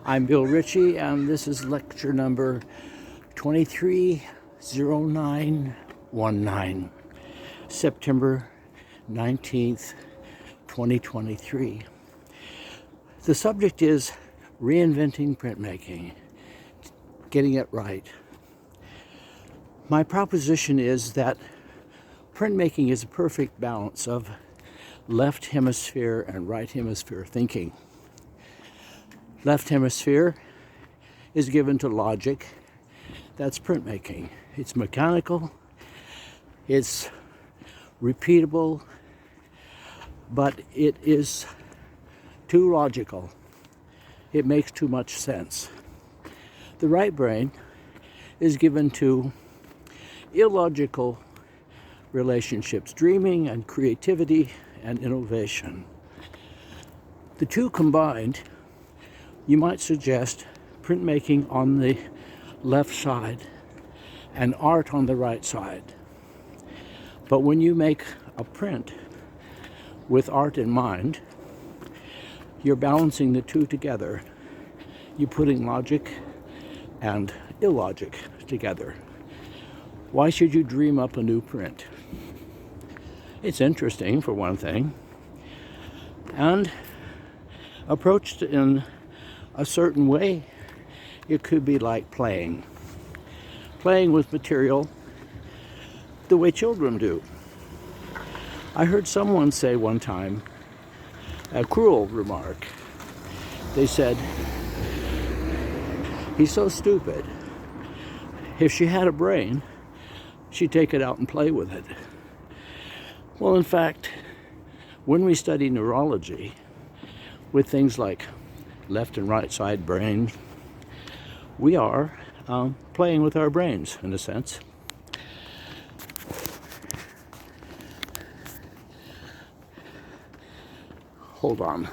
I'm Bill Ritchie, and this is lecture number 230919, September 19th, 2023. The subject is reinventing printmaking, getting it right. My proposition is that printmaking is a perfect balance of left hemisphere and right hemisphere thinking. Left hemisphere is given to logic. That's printmaking. It's mechanical, it's repeatable, but it is too logical. It makes too much sense. The right brain is given to illogical relationships, dreaming and creativity and innovation. The two combined, you might suggest printmaking on the left side and art on the right side. But when you make a print with art in mind, you're balancing the two together. You're putting logic and illogic together. Why should you dream up a new print? It's interesting, for one thing, and approached in a certain way, it could be like playing with material the way children do. I heard someone say one time a cruel remark. They said, "He's so stupid. If she had a brain, she'd take it out and play with it." Well, in fact, when we study neurology with things like left and right side brain, we are playing with our brains in a sense. Hold on.